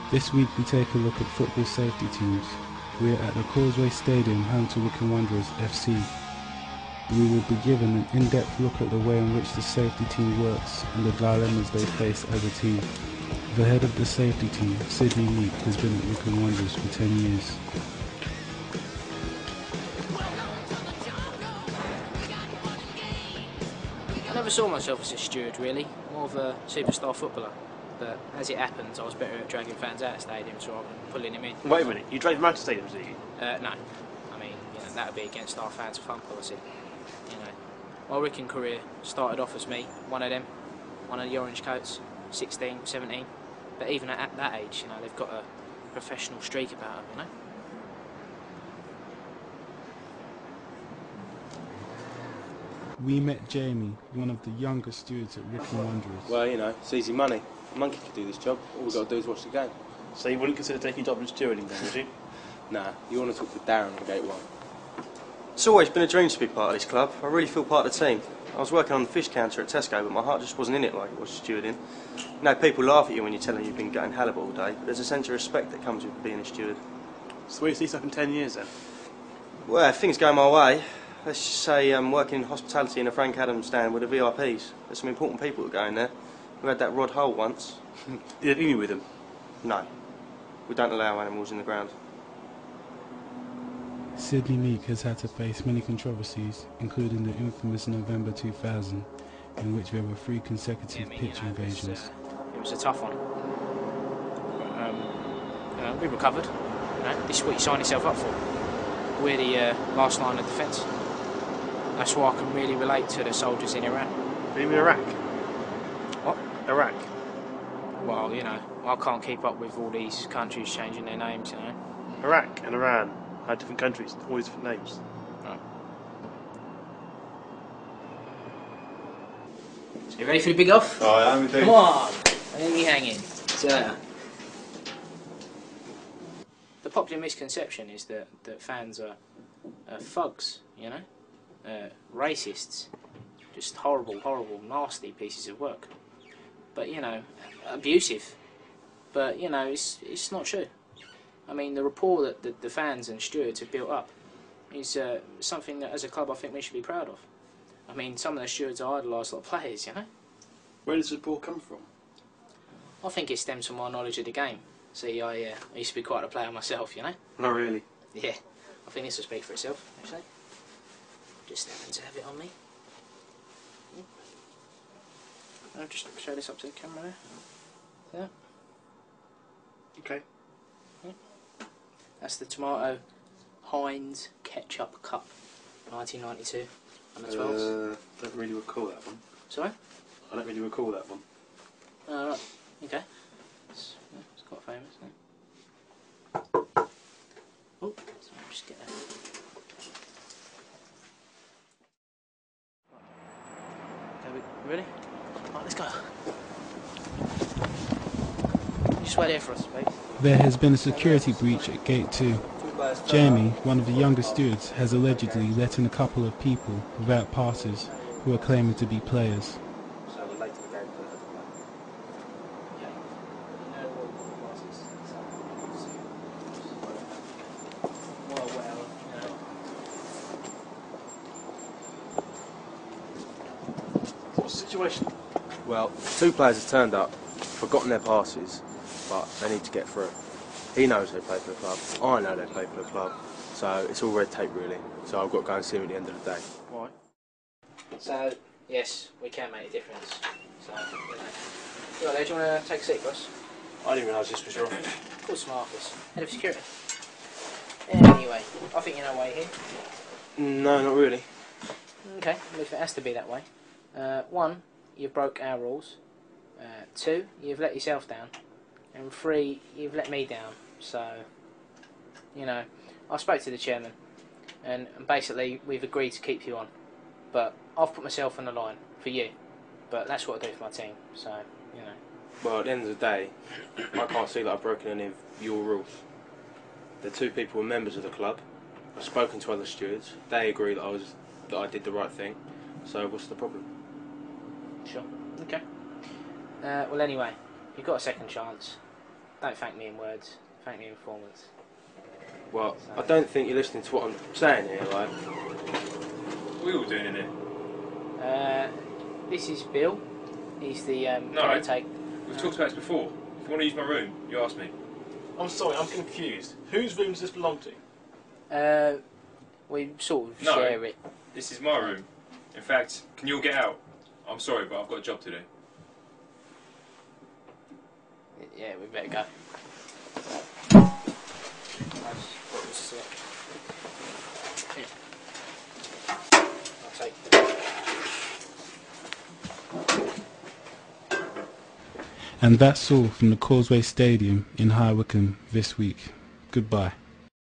This week we take a look at football safety teams. We are at the Causeway Stadium, home to Wycombe Wanderers FC. We will be given an in-depth look at the way in which the safety team works and the dilemmas they face as a team. The head of the safety team, Sidney Meek, has been at Wycombe Wanderers for 10 years. I never saw myself as a steward really, more of a superstar footballer. But as it happens, I was better at dragging fans out of stadiums rather than pulling them in. Wait a minute, you drove them out of stadiums, did you? No. I mean, that would be against our fans fun policy. My Wycombe career started off as me, one of the orange coats, 16, 17. But even at that age, they've got a professional streak about them, We met Jamie, one of the younger stewards at Wycombe Wanderers. Well, it's easy money. A monkey could do this job. All we've got to do is watch the game. So you wouldn't consider taking a job in stewarding then, would you? Nah, you want to talk to Darren on Gate 1. It's always been a dream to be part of this club. I really feel part of the team. I was working on the fish counter at Tesco, but my heart just wasn't in it like it was stewarding. People laugh at you when you tell them you've been gutting halibut all day, but there's a sense of respect that comes with being a steward. So where do you see yourself in 10 years then? Well, if things go my way, let's just say I'm working in hospitality in a Frank Adams stand with the VIPs. There's some important people that go in there. We had that Rod Hull once. You don't leave with them? No. We don't allow animals in the ground. Sidney Meek has had to face many controversies, including the infamous November 2000, in which there were 3 consecutive pitch invasions. It was a tough one. We recovered. This is what you sign yourself up for. We're the last line of defence. That's why I can really relate to the soldiers in Iran. What do you mean Iraq? What? Iraq? Well, I can't keep up with all these countries changing their names, Iraq and Iran are different countries, all these different names. Right. So you ready for the big off? Oh, I am indeed. Come on! I think you're hanging. So, the popular misconception is that fans are thugs, racists, just horrible, nasty pieces of work. But, abusive. But, it's not true. I mean, the rapport that the fans and stewards have built up is something that, as a club, I think we should be proud of. I mean, some of the stewards are idolised like players, Where does the ball come from? I think it stems from my knowledge of the game. See, I used to be quite a player myself, Not really. Yeah, I think this will speak for itself, actually. Just happen to have it on me. I'll just show this up to the camera there. There. Okay. That's the Tomato Heinz Ketchup Cup, 1992, under 12s. Don't really recall that one. Sorry? I don't really recall that one. Oh, right. Okay. It's quite famous, isn't it? Oh, so I'll just get that. Okay, we ready? Right, let's go. Just wait there for us, please. There has been a security breach at Gate 2. Jamie, one of the younger stewards, has allegedly let in a couple of people without passes who are claiming to be players. What's the situation? Well, 2 players have turned up, forgotten their passes, but they need to get through. He knows they play for the club, I know they play for the club, so it's all red tape really. So I've got to go and see him at the end of the day. Why? So, yes, we can make a difference. So, Right there, do you want to take a seat for us? I didn't realise this was your office. Of course, my office. Head of security. Anyway, I think you know why you're here. No, not really. Okay, well, if it has to be that way. 1, you've broke our rules. 2, you've let yourself down. And 3, you've let me down. So, I spoke to the chairman. And basically, we've agreed to keep you on. But I've put myself on the line for you. But that's what I do for my team. So, Well, at the end of the day, I can't see that I've broken any of your rules. The 2 people were members of the club. I've spoken to other stewards. They agree that I did the right thing. So what's the problem? Sure. Okay. Well, anyway, you've got a second chance. Don't thank me in words. Thank me in performance. Well, I don't think you're listening to what I'm saying here, like. What are we all doing in here? This is Bill. He's the No. caretaker. We've talked about this before. If you want to use my room, you ask me. I'm sorry, I'm confused. Whose room does this belong to? We sort of No. share it. This is my room. In fact, can you all get out? I'm sorry, but I've got a job to do. Yeah, we better go. I'll take it. And that's all from the Causeway Stadium in High Wycombe this week. Goodbye.